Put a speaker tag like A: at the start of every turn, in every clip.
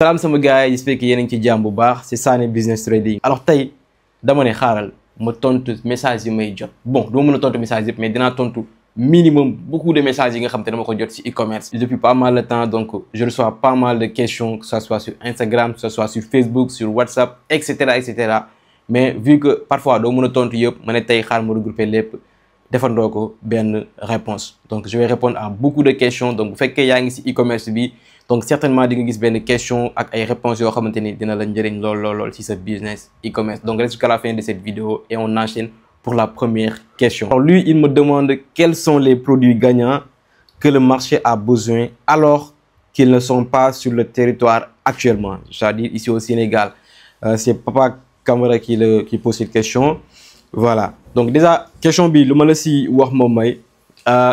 A: Salam sama gars yi, j'espère que yéen a ngi ci jàmm bu baax, c'est Sané Business Trading. Alors tey dama ne xaaral ma tontu message yi may jot. Bon duma mën a tontu message yëpp mais dinaa tontu minimum beaucoup de messages yi nga xam te dama ko jot ci e-commerce. Depuis pas mal de temps, donc je reçois pas mal de questions, que ce soit sur Instagram, que ce soit sur Facebook, sur WhatsApp, etc. Mais vu que parfois doo mën a tontu yëpp, ma ne tey xaar ma regrouper lépp defandoo ko benn réponse. Donc je vais répondre à beaucoup de questions. Donc bu fekkee yaa ngi ci e-commerce bi, donc certainement di nga gis benn question ak ay réponses yoo xamante ni dina la njëriñ lool ci sa business e-commerce. Donc reste jusqu'à la fin de cette vidéo et on enchaîne pour la première question. Alors lui, il me demande quels sont les produits gagnants que le marché a besoin alors qu'ils ne sont pas sur le territoire actuellement, c'est-à-dire ici au Sénégal. C'est Papa Camara qui pose cette question. Voilà. Donc déjà question bi lu ma la si wax moom mooy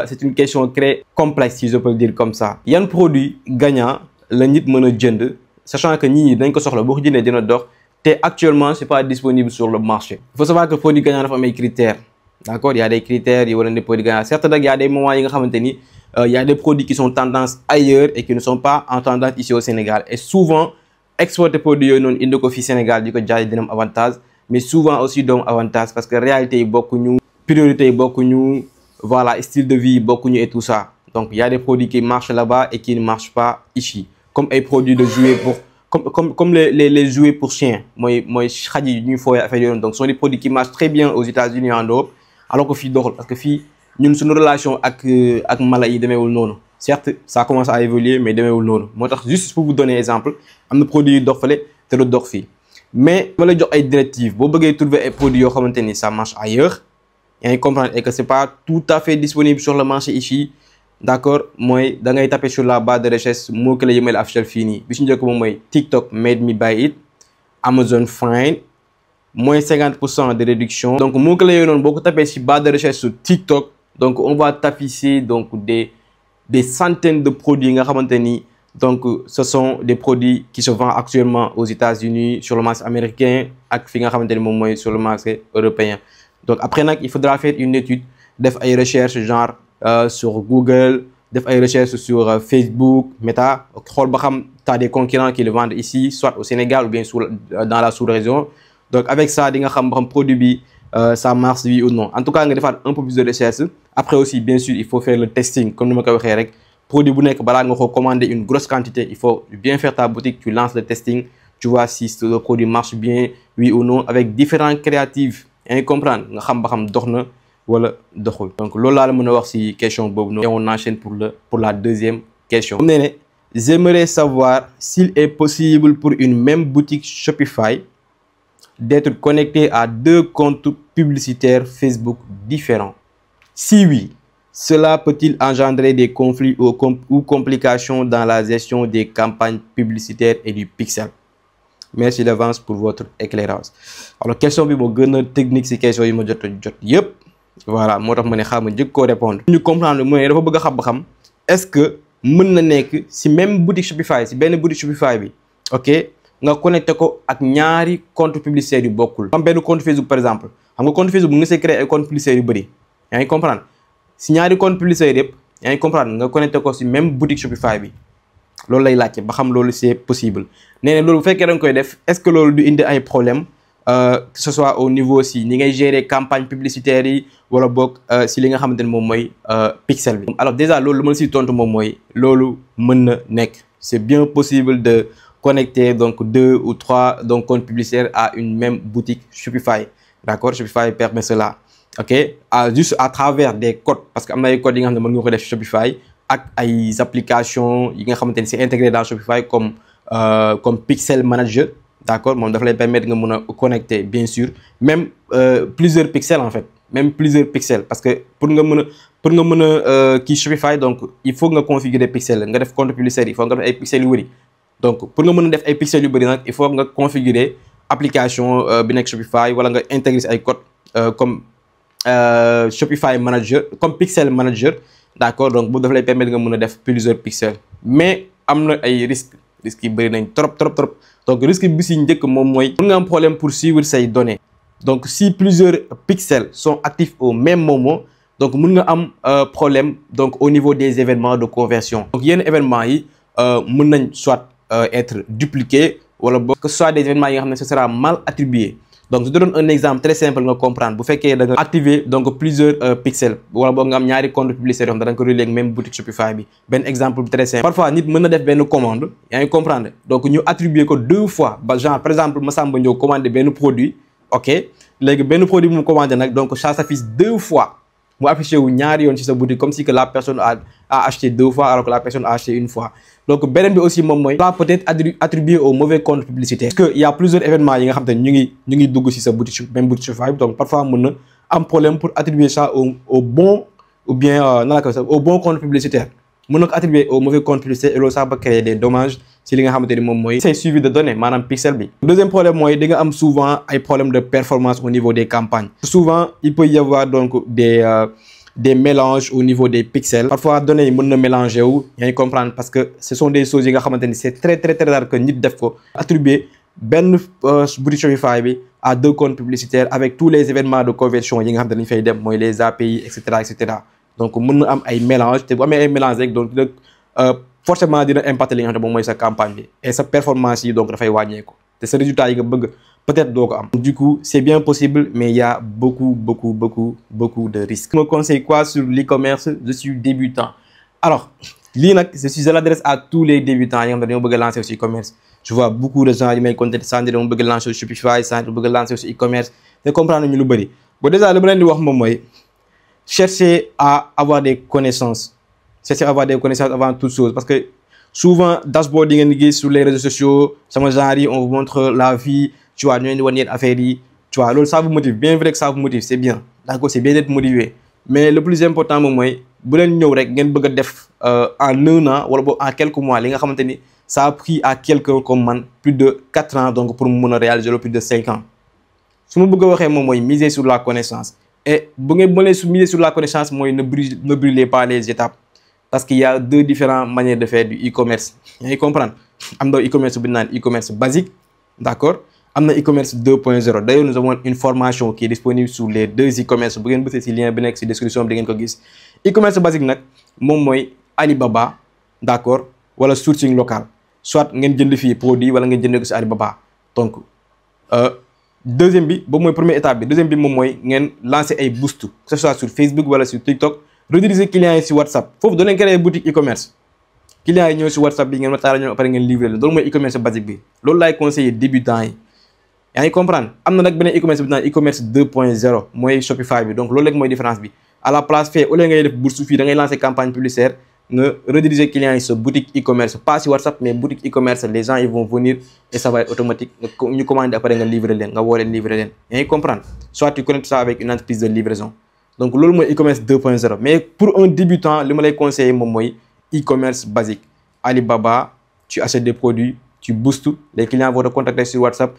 A: c'est une question très complexe si je peux le dire comme ça. Yan produit gagnant la nit mën a jënd sachant que ñi dañ ko soxla boo ko jëndee dina dox te actuellement c'est pas disponible sur le marché. Il faut savoir que produit gagnant dafa am ay critères, d'accord? Il y a des critères yi wala des produits gagnants. Certes nag il y a des moments yi nga xamante ni il y a des produits qui sont tendance ailleurs et qui ne sont pas en tendance ici au Sénégal. Et souvent exporter produit yooyu noonu indi ko fii Sénégal di ko jaay dina am avantage, mais souvent aussi doom avantage parce que réalité yi bokkuñu, priorité yi bokkuñu, voilà, style de vie bokkuñu et tout ça. Donc il y a des produits qui marchent là-bas et qui ne marchent pas ici, comme ay produits de jouets pour comme les jouets pour chiens, mooy xaj yi ñuy fooy affaire yooyu. Donc ce sont des produits qui marchent très bien aux États-Unis et en Europe, alors que fii doxul parce que fii ñun suñu relation ak mala yi demeewul noonu. Certes ça commence à évoluer mais demeewul noonu. Moo tax juste pour vous donner exemple, am na produit yu dox fële te du dox fii. Mais ma lay jox ay directives boo bëggee trouver ay produits yoo xamante ni ça marche ailleurs, yaa ngi comprendre, et que c'est pas tout à fait disponible sur le marché ici, d'accord? Mooy da ngay taper sur la barre de recherche moo clé yi may la affichal fii nii. Bi si njëkk moom mooy TikTok made me buy it, Amazon Find, moins 50% de réduction. Donc moo clé yooyu noonu boo ko tapé si barre de recherche sur TikTok, donc on va t'afficher donc des centaines de produits nga xamante ni. Donc ce sont des produits qui se vendent actuellement aux États-Unis, sur le marché américain ak fi nga xamante ni moom mooy sur le marché européen. Donc après nag il faudra faire une étude, def ay recherche genre sur Google, def ay recherche sur Facebook, Meta, xool ba xam t'as des concurrents qui le vendent ici, soit au Sénégal ou bien dans la sous-région. Donc avec ça di nga xam ba xam produit bi ça marche oui ou non. En tout cas nga defaat un peu plus de recherche. Après aussi bien sûr il faut faire le testing comme ni ma ko waxee rek. Produit bu nekk balaa nga ko commander une grosse quantité, il faut bien faire ta boutique, tu lances le testing, tu vois si le produit marche bien oui ou non avec différents créatifs. Yaa ngi comprendre nga xam ba xam dox na wala doxul. Donc loolu laa la mën a wax ci question boobu noonu. Et on enchaîne pour la deuxième question. Mu ne j'aimerais savoir s'il est possible pour une même boutique Shopify d'être connectée à 2 comptes publicitaires Facebook différents. Si oui, cela peut-il engendrer des conflits ou complications dans la gestion des campagnes publicitaires et du pixel? Merci d'avance pour votre éclairage. Alors question bi moo gën a technique ci question yi ma jot yëpp. Voilà moo tax ma ne xaar ma njëkk koo répondre. ñu comprendre mooy dafa bëgg a xam ba xam est-ce que mën na nekk ci même boutique Shopify, ci benn boutique Shopify bi, ok, nga connecté ko ak ñaari compte publicitaire yu bokkul. Comme benn compte Facebook par exemple, xam nga compte Facebook bu nga see créer ay compte publicitaire yu bëri, yaa ngi comprendre. Si ñaari compte publicitaire yëpp yaa ngi comprendre nga connecté ko ci même boutique Shopify bi, loolu lay laajte ba xam loolu c'est possible. Nee na loolu bu fekkee da nga koy def, est-ce que loolu du indi ay problème que ce soit au niveau si ni ngay gérer campagne publicitaire yi wala boog si li nga xamante ne moom mooy pixel bi. Alors déjà loolu lu ma la siy tontu moom mooy loolu mën na nekk. C'est bien possible de connecter donc 2 ou 3 donc comptes publicitaires à une même boutique Shopify, d'accord? Shopify permet cela. Ok, juste à travers des codes, parce que am na ay codes yi nga xam ne mën nga ko def Shopify ak ay applications yi nga xamante ni c'est intégré dans Shopify comme Pixel Manager, d'accord? Moom dafa lay permettre nga mën a connecter bien sûr même plusieurs pixels en fait, même plusieurs pixels, parce que pour nga mën a kii Shopify, donc il faut nga configurer pixel nga def compte publicitaire, il faut nga def ay pixels yu bëri. Donc pour nga mën a def ay pixels yu bëri nag il faut nga configurer application bi nekk Shopify wala nga intégrer ay codes comme Shopify Manager, comme Pixel Manager, d'accord? Donc bu daf lay permettre nga mën a def plusieurs pixels, mais am na ay risques yi bëri nañ trop. Donc risque bi si njëkk moom mooy mën nga am problème pour suivre say données. Donc si plusieurs pixels sont actifs au même moment, donc mën nga am problème donc au niveau des événements de conversion. Donc yenn événements yi mën nañ soit être dupliqués wala boog que ce soit des événements yi nga xam ne ce sera mal attribué. Donc je te donne un exemple très simple nga comprendre bu fekkee da nga activer donc plusieurs pixels wala boog nga am ñaari compte publicitaire yoo xam ne da nga ko relier ak même boutique Shopify bi benn exemple très simple. Parfois nit mën na def benn commande yaa ngi comprendre donc ñu attribuer ko 2 fois ba genre par exemple Massamba ñëw commandé benn produit ok léegi benn produit bu mu commandé nag donc ça s'affiche 2 fois mu affiché wu ñaari yoon ci sa boutique comme si que la personne a acheté 2 fois alors que la personne a acheté 1 fois. Donc beneen bi aussi moom mooy peut-être attribué au mauvais compte publicitaire. Parce que il y a plusieurs événements yi nga xam te ñu ngi dugg ci sa boutique même boutique Shopify donc parfois mën na am problème pour attribuer ça au bon ou bien nan la ko au bon compte publicitaire mën na ko attribuer au mauvais compte publicitaire et loolu ça peut créer des dommages ci li nga xamante ni moom mooy c'est suivi de données maanaam pixel bi. Deuxième problème mooy di nga am souvent ay problèmes de performance au niveau des campagnes. Souvent il peut y avoir donc des mélanges au niveau des pixels. Parfois données yi mën na mélanger wu yaa ngi comprendre parce que ce sont des choses yi nga xamante ni c'est très rare que nit def ko attribuer benn boutique Shopify bi à 2 comptes publicitaires avec tous les événements de conversion yi nga xamante ni ñu fay dem mooy les API et cetera donc mën na am ay mélange te bu amee ay mélange rek donc forcément dina impacter li nga xam ne moom mooy sa campagne bi et sa performance yi donc dafay wàññeeku te sa résultat yi nga bëgg peut-être doo ko am. Du coup c'est bien possible mais il y a beaucoup de risques. Je me conseille quoi sur l'e-commerce? Je suis débutant. Alors lii nag je l'adresse à tous les débutants yi nga xam ne dañoo bëgg a lancer aussi e-commerce. Je vois beaucoup de gens yi may contacter sans dire dama bëgg a lancer aussi Shopify sans dire bëgg a lancer aussi e-commerce te comprendre ñu lu bëri bon déjà li ma leen di wax moom mooy chercher à avoir des connaissances. Chercher à avoir des connaissances avant toute chose parce que souvent dashboard yi ngeen gis sur les réseaux sociaux sama genre yi on vous montre la vie. Tu vois, nous avons affaire yi, tu vois, ça vous motive. Bien vrai que ça vous motive, c'est bien. D'accord, c'est bien d'être motivé. Mais le plus important, moi, bu len ñëw rek ngeen bëgg def en 1 an wala en quelques mois li nga xamanteni ça a pris à quelqu'un comme man plus de 4 ans donc pour mu réaliser plus de 5 ans. Ce que je veux dire, c'est miser sur la connaissance. Et si vous miser sur la connaissance, ne brûlez pas les étapes. Parce qu'il y a 2 différentes manières de faire du e-commerce. Vous comprenez? Il y a e-commerce basique, d'accord? Il y a e-commerce 2.0. D'ailleurs, nous avons une formation qui est disponible sur les 2 e-commerce. Vous pouvez voir le lien dans la description. E-commerce basique, c'est Alibaba, d'accord? Ou le sourcing local. Soit vous avez des produits ou vous avez des Alibaba. Donc, deuxième bi, c'est la première étape. Deuxième bi, c'est lancer un boost. Que ce soit sur Facebook ou sur TikTok. Rediriger les clients sur WhatsApp. Il faut vous donner une boutique e-commerce. Clients yi ñëw sur WhatsApp bi ngeen waxtaan après ngeen livrer leen loolu mooy e-commerce basique bi loolu laay conseiller débutants yi yaa ngi comprendre am na nag beneen e-commerce bi naan e-commerce 2.0 mooy Shopify bi donc loolu rek mooy différence bi à la place fait au lieu ngay def bourse fii da ngay lancer campagne publicitaire nga rediriger clients yi sa boutique e-commerce pas sur WhatsApp mais boutique e-commerce les gens ils vont venir et ça va être automatique ñu commander après nga livrer leen nga woo leen livrer leen yaa ngi comprendre soit tu connectes ça avec une entreprise de livraison donc loolu mooy e-commerce 2.0 mais pour un débutant li ma lay conseiller moom mooy e-commerce basique. Alibaba, tu achètes des produits, tu boostes, les clients vont te contacter sur WhatsApp,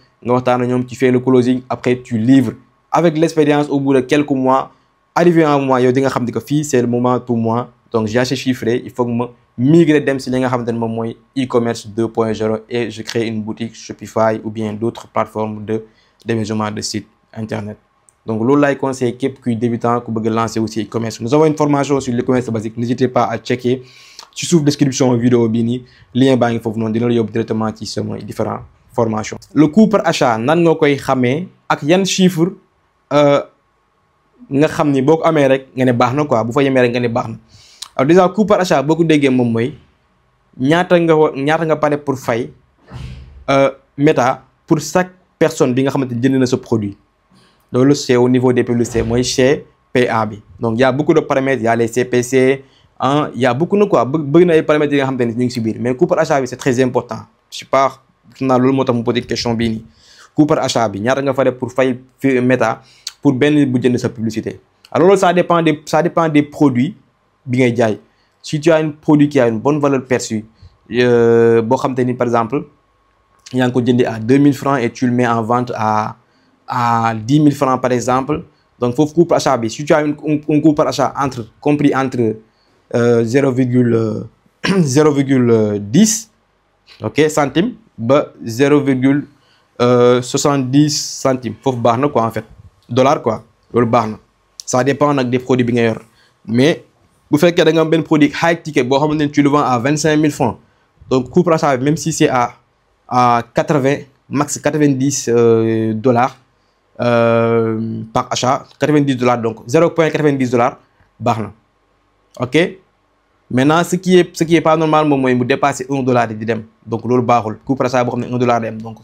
A: tu fais le closing, après tu livres. Avec l'expérience, au bout de quelques mois, arrivé à un mois, c'est le moment pour moi. Donc j'ai assez chiffré, il faut que je migre sur e-commerce 2.0 et je crée une boutique Shopify ou bien d'autres plateformes d'hébergement de sites internet. Donc, là, je conseille qui débutant qui veut lancer aussi e-commerce. Nous avons une formation sur l'e-commerce basique. N'hésitez pas à checker. Tu sous la description de la vidéo, lien il faut vous donner directement qui sont différentes formations. Le coût par achat, nan nga koy xamé ak yan chiffre nga xamni boko amé rek nga né baxna quoi bu fa yémé rek nga né baxna. Alors déjà coût par achat boko déggé mom moy ñaata nga paré pour fay Meta pour chaque personne bi nga xamanteni jënd na ce produit. Donc c'est au niveau des publicités, moi chez PA. Donc il y a beaucoup de paramètres, il y a les CPC, hein, il y a beaucoup de quoi, beaucoup de paramètres qui sont subir. Mais le coût par achat c'est très important. Je sais pas, dans le mot me poser question bini. Coût par achat, il y a rien à faire pour faire Meta pour bien budget de sa publicité. Alors ça dépend des produits bien jaay. Si tu as un produit qui a une bonne valeur perçue, par exemple, il y a un coût à 2000 francs et tu le mets en vente à 10 000 francs par exemple. Donc il faut coût par achat. Si tu as un coût par achat compris entre 0,10 centimes ba 0,70 centimes. Faut barna quoi en fait. Dollar quoi. Barna. Ça dépend des produits bien. Mais vous faites que vous avez un produit high ticket, tu le vends à 25 000 francs. donc coût d'achat même si c'est à 80 max 90 dollars par achat, 90 dollars, donc 0,90 dollars baax na. ok maintenant ce qui est pas normal moom mooy mu dépasser 1 dollar di dem, donc loolu baaxul. coût d'achat boo xam ne 1 dollar dem, donc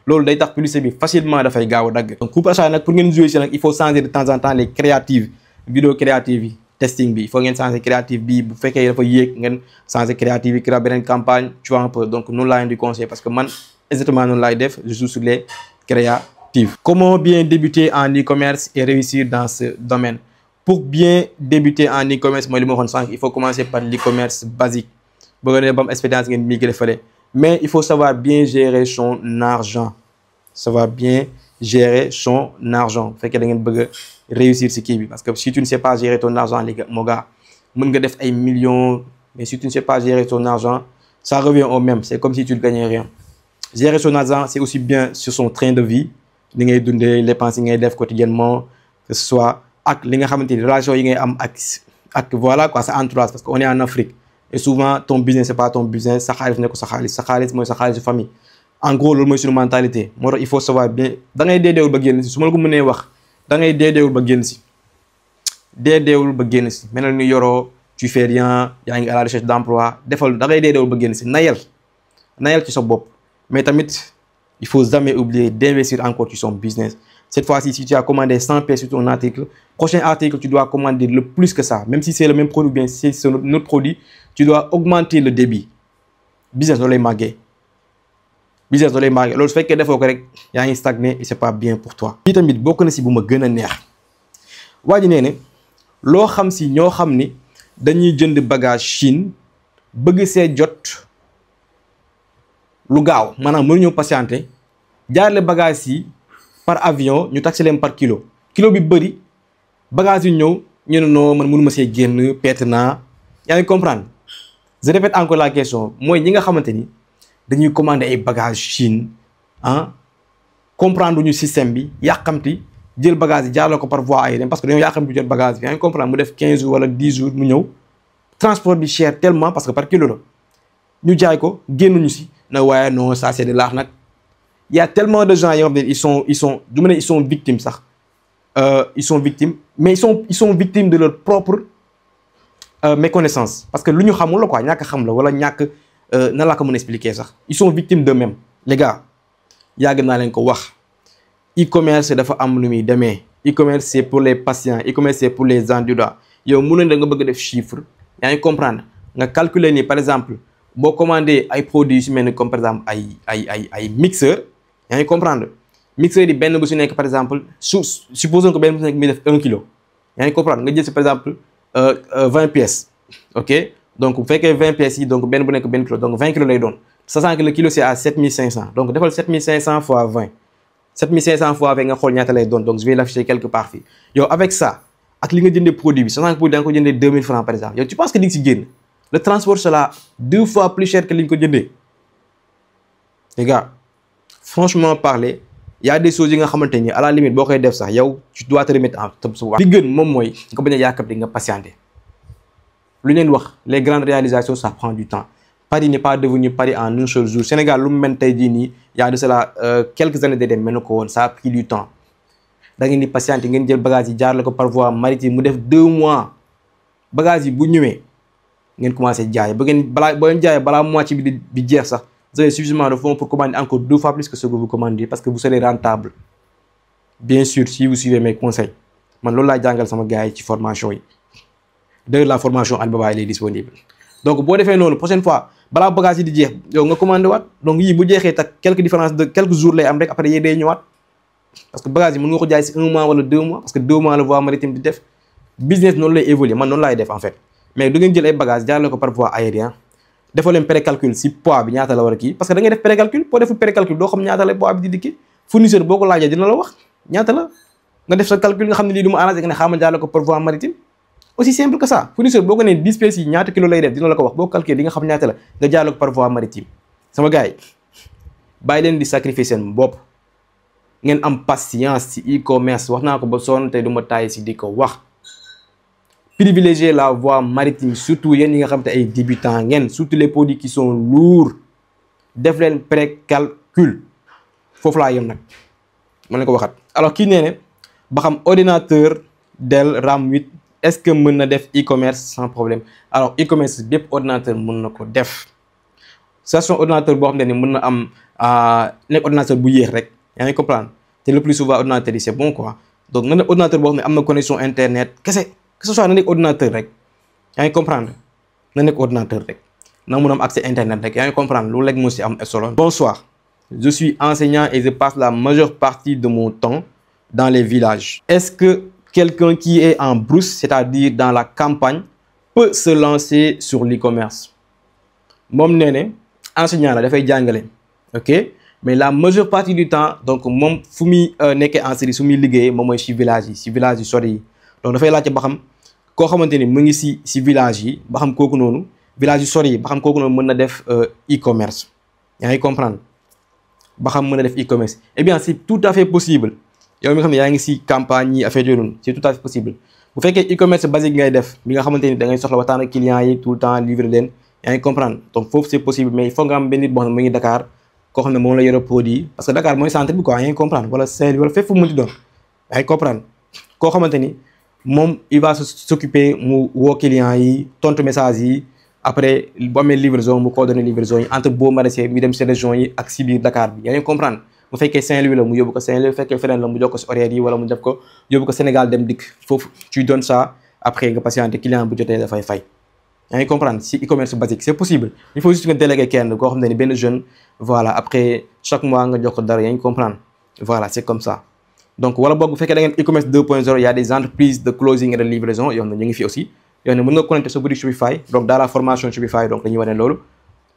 A: loolu day tax publicité bi facilement dafay gaaw a dagg. donc coût d'achat nag pour ngeen jouer si nag il faut changer de temps en temps les créatives, vidéo créative yi, testing bi il faut ngeen changer créative bi, bu fekkee dafa yéeg ngeen changer créative yi, créer beneen campagne, tu vois un peu. donc noonu laa leen di conseiller parce que man exactement noonu laay def, je joue sur les créatives. Comment bien débuter en e-commerce et réussir dans ce domaine? Pour bien débuter en e-commerce, il faut commencer par l'e-commerce basique. Mais il faut savoir bien gérer son argent. Savoir bien gérer son argent. Fait que vous pouvez réussir ce qui est. Parce que si tu ne sais pas gérer ton argent, les gars, mon gars, tu peux faire des millions. Mais si tu ne sais pas gérer ton argent, ça revient au même. C'est comme si tu ne gagnais rien. Gérer son argent, c'est aussi bien sur son train de vie. Les dépenses que tu fais quotidiennement, que ce soit ak li nga xamante ni relation yi ngay am ak voilà quoi, ça entourage, parce qu'on est en Afrique et souvent ton business c'est pas ton business, sa xaalis nekk sa xaalis mooy sa xaalis famille. En gros loolu mooy suñu mentalité. moo tax il faut savoir bien da ngay deedeewul ba génn si, su ma la ko mënee wax da ngay deedeewul ba génn si, deedeewul ba génn si. mel ni yoroo tu fais rien, yaa ngi à la recherche d'emploi, defal da ngay deedeewul ba génn si. nayal ci sa bopp, mais tamit il faut jamais oublier d'investir encore sur son business. Cette fois-ci, si tu as commandé 100 pièces sur ton article, prochain article, tu dois commander le plus que ça. Même si c'est le même produit ou bien si c'est notre produit, tu dois augmenter le débit. Business dans les magasins. Business dans les magasins. Lorsque tu fais que correct, il y a un stagné et c'est pas bien pour toi. Si tu as beaucoup de choses qui sont neex. Waa ji nee ne loo xam si ñoo xam ni dañuy jënd bagage Chine bëgg see jot lu gaaw, maanaam mënuñu patienter jaarale bagage yi par avion ñu taxé leen par kilo bi bëri bagage yu ñëw ñu ne non man mënu ma see génn perte naa. yaa ngi comprendre. je répète encore la question, mooy ñi nga xamante ni dañuy commander ay bagages Chine comprendre ñu système bi, yàqamti jël bagage yi jaarale ko par voie aérienne parce que dañoo yàqamti jot bagage bi. yaa ngi comprendre. mu def 15 jours wala 10 jours mu ñëw transport bi cher tellement parce que par kilo la ñu jaay ko génnuñu si na waaye non ça c'est de l'arnaque nag. Il y a tellement de gens ils sont victimes ça. Ils sont victimes, mais ils sont victimes de leur propre méconnaissance. Parce que l'union xamul la quoi, ñàkk xam la wala ñàkk na la ko mën expliquer ça. Ils sont victimes d'eux-mêmes. Les gars, yàgg naa leen ko wax. E-commerce dafa am lu muy demee. E-commerce c'est pour les patients, e-commerce c'est pour les endurants. Yow mënoon da nga bëgg def chiffre, yaa ngi comprendre. Nga calculer ni par exemple boo commandé ay produits yu mel ni comme par exemple ay mixeur. yaa ngi comprendre. mixeur yi benn bu si nekk par exemple supposons que benn bu si nekk mi def 1 kilo. yaa ngi comprendre nga jël si par exemple 20 pièces. ok donc bu fekkee 20 pièces yi donc benn bu nekk benn kilo, donc 20 kilos lay doon. sachant que le kilo c'est à 7500, donc defal 7500 fois 20. 7500 fois 20 nga xool ñaata lay doon, donc je vais l'afficher quelque part fii. yow avec ça ak li nga jëndee produit bi sachant que produit da nga ko jëndee 2000 francs par exemple, yow tu penses que di nga si génn. le transport sera 2 fois plus cher que li nga ko jëndee. les gars, franchement parler, il y a des choses qui sont à la limite boo koy def sax yow tu dois te remettre en top. li gën moom mooy nga bañ a yàkkamti nga patienter. lu leen wax les grandes réalisations ça prend du temps. Paris n'est pas devenu Paris en un seul jour. Sénégal lu mu mel tey jii nii y a de cela quelques années de dem mel na ko woon, ça a pris du temps. da ngeen di patienter ngeen jël bagage yi jaarale ko par voie maritime mu def 2 mois bagage yi bu ñëwee ngeen commencé jaay ba ngeen balaa boo leen jaayee balaa moitié bi di jeex sax. Vous avez suffisamment de fonds pour commander encore 2 fois plus que ce que vous commandez parce que vous serez rentable. Bien sûr, si vous suivez mes conseils. Man loolu laa jàngal sama gars yi ci formation yi. D'ailleurs la formation Alibaba elle est disponible. Donc boo defee noonu prochaine fois balaa bagage yi di jeex yow nga commandé waat, donc yii bu jeexee tak quelques différences de quelques jours lay am rek après yee day ñëwaat. parce que bagage yi mën nga ko jaay si 1 mois wala 2 mois parce que 2 mois la voie maritime di def. business noonu lay évoluer, man noonu laay def en fait. mais du ngeen jël ay bagages jaarale ko par voie aérienne. defoo leen précalcul si poids bi ñaata la war a kii parce que da ngay def précalcul boo deful précalcul doo xam ñaata la poids bi di dikki. fournisseur boo ko laajee dina la wax ñaata la nga def sa calcul nga xam ne lii du ma arrangé nga ne xaaral ma jaarale ko par voie maritime. aussi simple que ça. fournisseur boo ko nee 10 pièces yi ñaata kilo lay def dina la ko wax boo calculé di nga xam ñaata la nga jaarale ko par voie maritime. sama gars yi bàyyi leen di sacrifier seen bopp ngeen am patience ci e-commerce wax naa ko ba sonn tey du ma taay si di ko wax. privilégier la voie maritime surtout yéen ñi nga xam te ay débutants ngeen surtout les produits qui sont lourds def leen précalcul foofu laa yem nag ma leen ko waxat. alors kii nee ne ba xam ordinateur Dell RAM 8 est-ce que mën na def e-commerce sans problème. alors e-commerce bépp ordinateur mën na ko def station ordinateur boo xam ne ni mën na am nekk ordinateur bu yéex rek yaa ngi comprendre te le plus souvent ordinateur yi c'est bon quoi. donc na nekk ordinateur boo xam ne am na connexion internet kese que ce soit na nekk ordinateur rek yaa ngi comprendre na nekk ordinateur rek na mun am accès internet rek yaa ngi comprendre loolu rek moo si am solo. bonsoir, je suis enseignant et je passe la majeure partie de mon temps dans les villages. Est-ce que quelqu'un qui est en brousse, c'est-à-dire dans la campagne, peut se lancer sur l'e-commerce? Moom nee ne enseignant la dafay jàngale, ok, mais la majeure partie du temps donc moom fu muy nekkee en série su muy liggéeyee moom mooy si village yi sori yi. donc dafay laajte ba xam koo xamante ni mu ngi si village yi ba xam kooku noonu village yu sori yi ba xam kooku noonu mën na def e-commerce yaa ngi comprendre ba xam mën na def e-commerce. Eh bien c'est tout à fait possible yow mi nga xam ne yaa ngi si campagne yi affaire yooyu noonu c'est tout à fait possible bu fekkee e-commerce basique ngay def bi nga xamante ni da ngay soxla waxtaan ak clients yi tout le temps livrer leen yaa ngi comprendre. donc foofu c'est possible mais il faut nga am benn nit boo xam ne mu ngi Dakar koo xam ne moom la yore produit parce que Dakar mooy centre bi quoi yaa ngi comprendre wala Saint-Louis wala fépp fu mu ci doon yaa ngi comprendre koo xamante ni moom il va s'occuper mu woo clients yi tontu message yi après bu amee livraison mu coordonner livraison yi entre boo maraîcher mi dem si région yi ak si biir Dakar bi yaa ngi comprendre. bu fekkee Saint-Louis la mu yóbbu ko Saint-Louis bu fekkee feneen la mu jox ko si horaire yi wala mu def ko yóbbu ko Sénégal dem dikk foofu tu donnes ça après nga patienter client bu jotee dafay fay yaa ngi comprendre. si e-commerce basique c'est possible il faut juste nga déléguer kenn koo xam ne ni benn jeune voilà après chaque mois nga jox ko dara yaa ngi comprendre voilà c'est comme ça. donc wala boog bu fekkee da ngeen e-commerce 2.0 il y a des entreprises de closing et de livraison yoo xam ne ñu ngi fi aussi yoo xam ne mën nga connecter sa boutique Shopify donc dans la formation Shopify donc dañuy wane loolu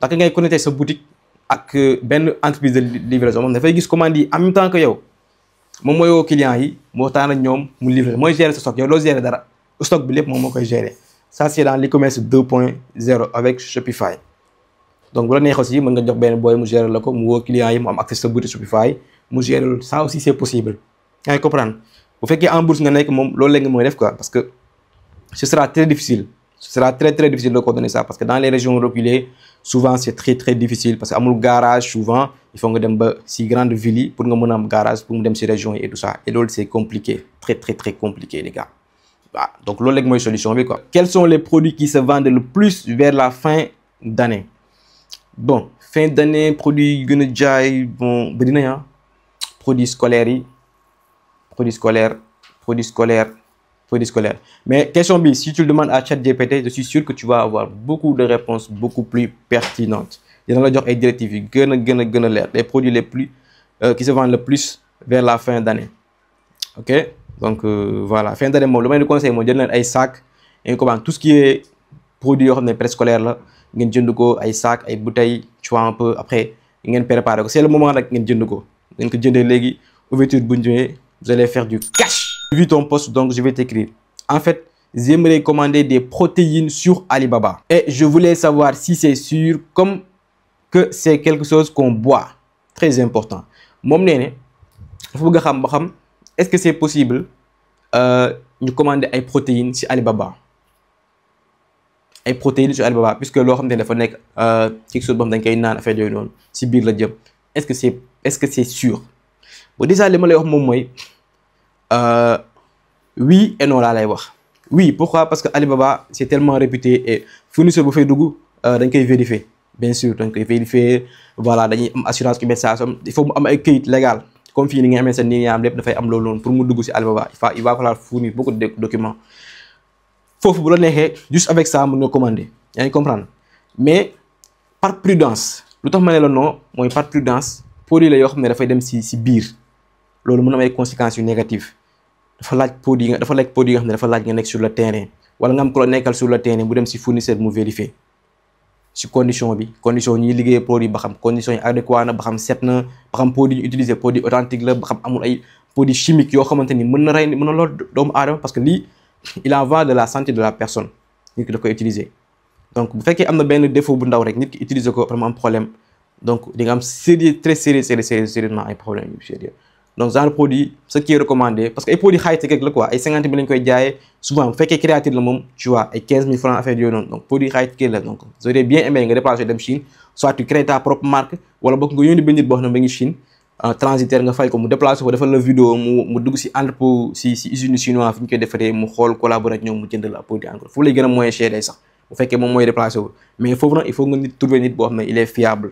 A: parce que ngay connecter sa boutique ak benn entreprise de livraison moom dafay gis commande yi en même temps que yow moom mooy woo clients yi moo waxtaan ak ñoom mu livrer mooy gérer sa stock yow loo gérer dara stock bi lépp moom moo koy gérer. ça c'est dans l'e-commerce 2.0 avec Shopify. donc bu la neexee aussi mën nga jox benn booy mu gérer la ko mu woo clients yi mu am accès sa boutique Shopify mu gérer loolu ça aussi c'est possible yaa ngi comprendre. bu fekkee en bourse nga nekk moom loolu la nga mooy def quoi parce que ce sera très difficile très difficile de coordonner ça parce que dans les régions reculées souvent c'est très difficile parce que amul garage souvent il faut nga dem ba si grande ville yi pour nga mën a am garage pour mu dem si région yi et tout ça et loolu c'est compliqué très compliqué les gars. waaw donc loolu rek mooy solution bi quoi. quels sont les produits qui se vendent le plus vers la fin d'année? bon fin d'année produits yu gën a jaay bon bëri na produits scolaires yi produits scolaires mais question bi si tu le demandes à ChatGPT je suis sûr que tu vas avoir beaucoup de réponses beaucoup plus pertinentes dina la jox ay directives yu gën a leer les produits les plus qui se vendent le plus vers la fin d'année. ok donc voilà fin d'année moom lu may di conseil moo jël leen ay sacs et comment tout ce qui est produit yoo xam ne préscolaire la ngeen jënd ko ay sacs ay bouteilles tu vois un peu après ngeen préparer ko c'est le moment rek ngeen jënd ko ngeen ko jëndee léegi ouverture bu ñëwee vous allez faire du cash. J'ai vu ton post donc je vais t'écrire. En fait j'aimerais commander des protéines sur Alibaba et je voulais savoir si c'est sûr comme que c'est quelque chose qu'on boit très important. moom nee ne dafa bëgg a xam ba xam est-ce que c'est possible ñu commander ay protéines ci Alibaba puisque loo xam ne dafa nekk quelque chose boo xam dañ koy naan affaire yooyu noonu ci biir la jëm. est-ce que c'est sûr? bon déjà li ma lay wax moom mooy oui et non laa lay wax. oui pourquoi? parce que Alibaba c'est tellement réputé et fournisseur bu fay dugg dañ koy vérifier bien sûr dañ koy vérifier voilà dañuy am assurance ki message am il faut mu am ay këyit légal comme fii ni nga amee sa nii am lépp dafay am loolu noonu pour mu dugg ci Alibaba il va falloir fournir beaucoup de documents foofu bu la neexee juste avec ça mën nga commander yaa ngi comprendre mais par prudence lu tax ma ne la non mooy par prudence produit la yoo xam ne dafay dem ci biir loolu mën na am ay conséquences yu négatives dafa laaj produit nga xam ne dafa laaj nga nekk sur le terrain wala nga am ko la nekkal sur le terrain bu dem ci fournisseur mu vérifier ci condition ñuy liggéey produit ba xam condition yi adéquat na ba xam set na ba xam produit ñu utiliser produit authentique la ba xam amul ay produits chimiques yoo xamante ni mën na lool doomu aadama parce que lii il en va de la santé de la personne nit ki daf koy utiliser. donc bu fekkee am na benn défaut bu ndaw rek nit ki utiliser ko vraiment am problème donc di nga am très sérieusement ay problème yu sérieux donc genre produit ce qui est recommandé parce que ay produit high tech rek la quoi ay 50 000 lañ koy jaayee souvent bu fekkee créatine la moom tu vois ay 15 000 francs affaire yooyu noonu donc produit high tech la donc j'aurais bien aimé nga déplacer dem Chine soit tu crées ta propre marque wala boog nga yónni benn nit boo xam ne ba ngi Chine transitaire nga fay ko mu déplacer ko defal la vidéo mu dugg si entrepôt si usine chinois fi ñu koy defaree mu xool collaborer ak ñoom mu jënd la produit encore foofu lay gën a moyen cher day sax bu fekkee moom mooy déplacé wu mais foofu nag il faut nga nit trouver nit boo xam ne il est fiable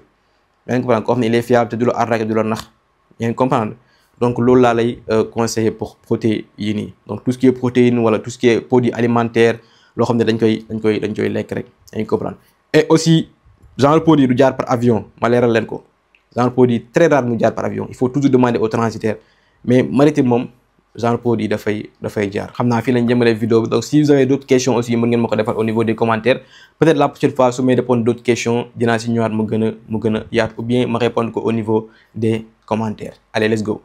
A: yaa ngi comprendre koo xam ne il est fiable te du la arnaquer du la nax yaa ngi comprendre donc loolu laa lay conseiller pour protéines yi donc tout ce qui est protéine wala tout ce qui est produit alimentaire loo xam ne dañ koy lekk rek yaa ngi comprendre et aussi genre produit du jaar par avion ma leeral leen ko genre produit très rare mu jaar par avion il faut toujours demander au transitaire mais maritime moom genre produit dafay jaar xam naa fii lañ jëmale vidéo bi donc si vous avez d'autres questions aussi mën ngeen ma ko defal au niveau des commentaires peut-être la prochaine fois su may répondre d'autres questions dinaa si ñëwaat mu gën a yaatu ou bien ma répondre ko au niveau des commentaires allez let's go